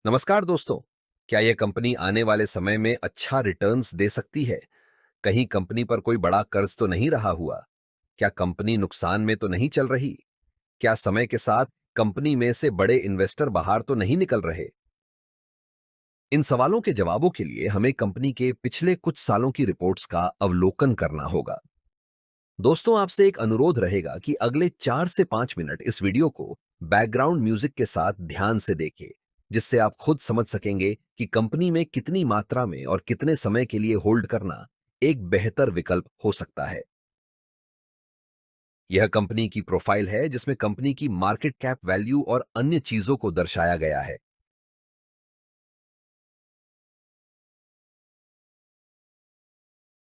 नमस्कार दोस्तों। क्या यह कंपनी आने वाले समय में अच्छा रिटर्न्स दे सकती है? कहीं कंपनी पर कोई बड़ा कर्ज तो नहीं रहा हुआ? क्या कंपनी नुकसान में तो नहीं चल रही? क्या समय के साथ कंपनी में से बड़े इन्वेस्टर बाहर तो नहीं निकल रहे? इन सवालों के जवाबों के लिए हमें कंपनी के पिछले कुछ सालों की रिपोर्ट्स का अवलोकन करना होगा। दोस्तों, आपसे एक अनुरोध रहेगा कि अगले 4 से 5 मिनट इस वीडियो को बैकग्राउंड म्यूजिक के साथ ध्यान से देखें, जिससे आप खुद समझ सकेंगे कि कंपनी में कितनी मात्रा में और कितने समय के लिए होल्ड करना एक बेहतर विकल्प हो सकता है। यह कंपनी की प्रोफाइल है, जिसमें कंपनी की मार्केट कैप वैल्यू और अन्य चीजों को दर्शाया गया है।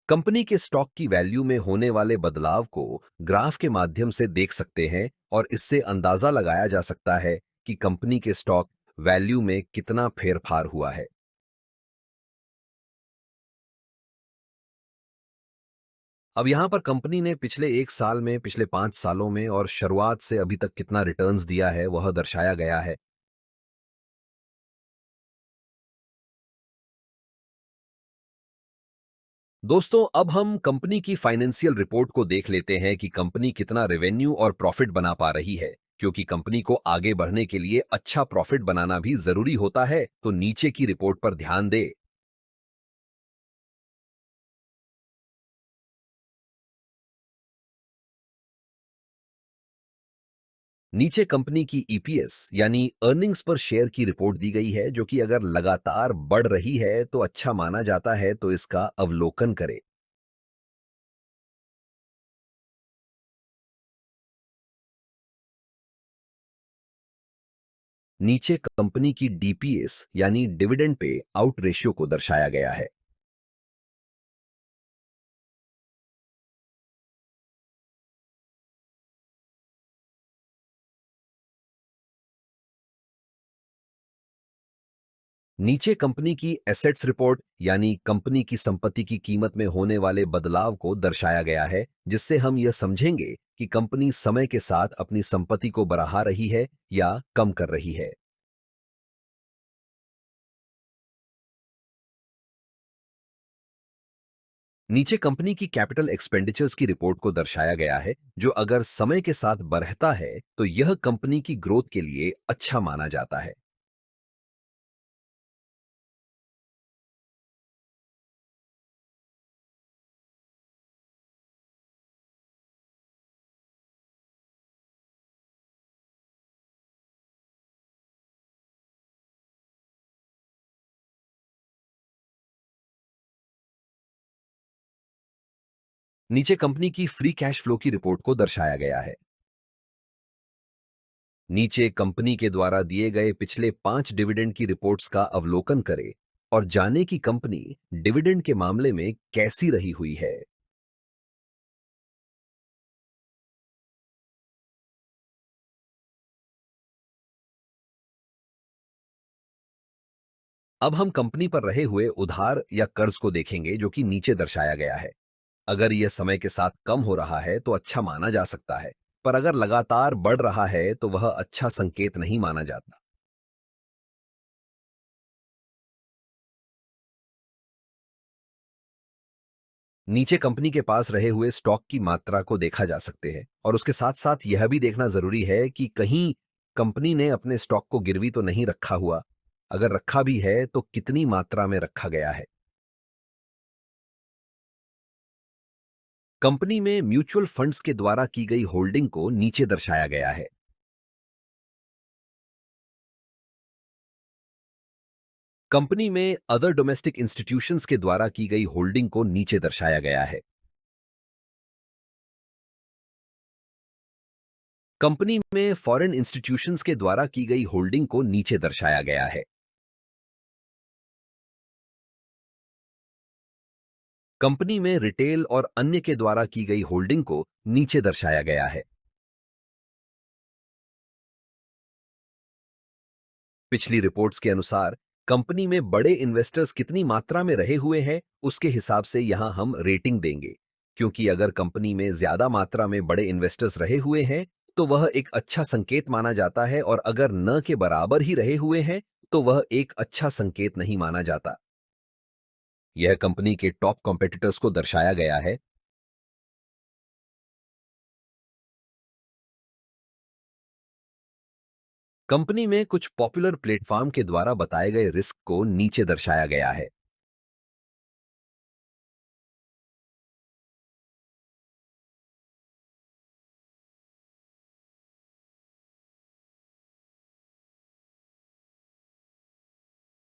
कंपनी के स्टॉक की वैल्यू में होने वाले बदलाव को ग्राफ के माध्यम से देख सकते हैं और इससे अंदाजा लगाया जा सकता है कि कंपनी के स्टॉक वैल्यू में कितना फेरफार हुआ है। अब यहां पर कंपनी ने पिछले 1 साल में, पिछले 5 सालों में और शुरुआत से अभी तक कितना रिटर्न्स दिया है वह दर्शाया गया है। दोस्तों, अब हम कंपनी की फाइनेंशियल रिपोर्ट को देख लेते हैं कि कंपनी कितना रेवेन्यू और प्रॉफिट बना पा रही है। क्योंकि कंपनी को आगे बढ़ने के लिए अच्छा प्रॉफिट बनाना भी जरूरी होता है, तो नीचे की रिपोर्ट पर ध्यान दे। नीचे कंपनी की ईपीएस यानी अर्निंग्स पर शेयर की रिपोर्ट दी गई है, जो कि अगर लगातार बढ़ रही है तो अच्छा माना जाता है, तो इसका अवलोकन करें। नीचे कंपनी की डीपीएस यानी डिविडेंड पे आउट रेशियो को दर्शाया गया है। नीचे कंपनी की एसेट्स रिपोर्ट यानी कंपनी की संपत्ति की कीमत में होने वाले बदलाव को दर्शाया गया है, जिससे हम यह समझेंगे कि कंपनी समय के साथ अपनी संपत्ति को बढ़ा रही है या कम कर रही है। नीचे कंपनी की कैपिटल एक्सपेंडिचर्स की रिपोर्ट को दर्शाया गया है, जो अगर समय के साथ बढ़ता है तो यह कंपनी की ग्रोथ के लिए अच्छा माना जाता है। नीचे कंपनी की फ्री कैश फ्लो की रिपोर्ट को दर्शाया गया है। नीचे कंपनी के द्वारा दिए गए पिछले 5 डिविडेंड की रिपोर्ट्स का अवलोकन करें और जाने कि कंपनी डिविडेंड के मामले में कैसी रही हुई है। अब हम कंपनी पर रहे हुए उधार या कर्ज को देखेंगे, जो कि नीचे दर्शाया गया है। अगर यह समय के साथ कम हो रहा है तो अच्छा माना जा सकता है, पर अगर लगातार बढ़ रहा है तो वह अच्छा संकेत नहीं माना जाता। नीचे कंपनी के पास रहे हुए स्टॉक की मात्रा को देखा जा सकते हैं और उसके साथ साथ यह भी देखना जरूरी है कि कहीं कंपनी ने अपने स्टॉक को गिरवी तो नहीं रखा हुआ। अगर रखा भी है तो कितनी मात्रा में रखा गया है। कंपनी में म्यूचुअल फंड्स के द्वारा की गई होल्डिंग को नीचे दर्शाया गया है। कंपनी में अदर डोमेस्टिक इंस्टीट्यूशंस के द्वारा की गई होल्डिंग को नीचे दर्शाया गया है। कंपनी में फॉरेन इंस्टीट्यूशंस के द्वारा की गई होल्डिंग को नीचे दर्शाया गया है। कंपनी में रिटेल और अन्य के द्वारा की गई होल्डिंग को नीचे दर्शाया गया है। पिछली रिपोर्ट्स के अनुसार कंपनी में बड़े इन्वेस्टर्स कितनी मात्रा में रहे हुए हैं, उसके हिसाब से यहां हम रेटिंग देंगे। क्योंकि अगर कंपनी में ज्यादा मात्रा में बड़े इन्वेस्टर्स रहे हुए हैं तो वह एक अच्छा संकेत माना जाता है, और अगर न के बराबर ही रहे हुए हैं तो वह एक अच्छा संकेत नहीं माना जाता। यह कंपनी के टॉप कॉम्पिटिटर्स को दर्शाया गया है। कंपनी में कुछ पॉपुलर प्लेटफॉर्म के द्वारा बताए गए रिस्क को नीचे दर्शाया गया है।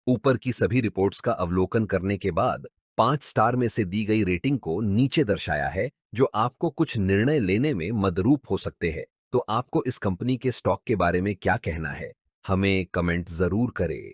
ऊपर की सभी रिपोर्ट्स का अवलोकन करने के बाद 5 स्टार में से दी गई रेटिंग को नीचे दर्शाया है, जो आपको कुछ निर्णय लेने में मदरूप हो सकते हैं। तो आपको इस कंपनी के स्टॉक के बारे में क्या कहना है? हमें कमेंट जरूर करें।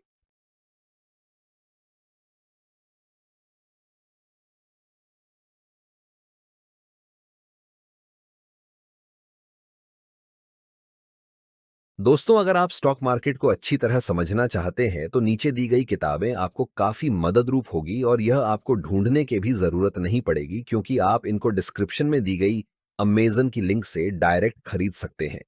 दोस्तों, अगर आप स्टॉक मार्केट को अच्छी तरह समझना चाहते हैं तो नीचे दी गई किताबें आपको काफी मददरूप होगी, और यह आपको ढूंढने की भी जरूरत नहीं पड़ेगी, क्योंकि आप इनको डिस्क्रिप्शन में दी गई अमेजन की लिंक से डायरेक्ट खरीद सकते हैं।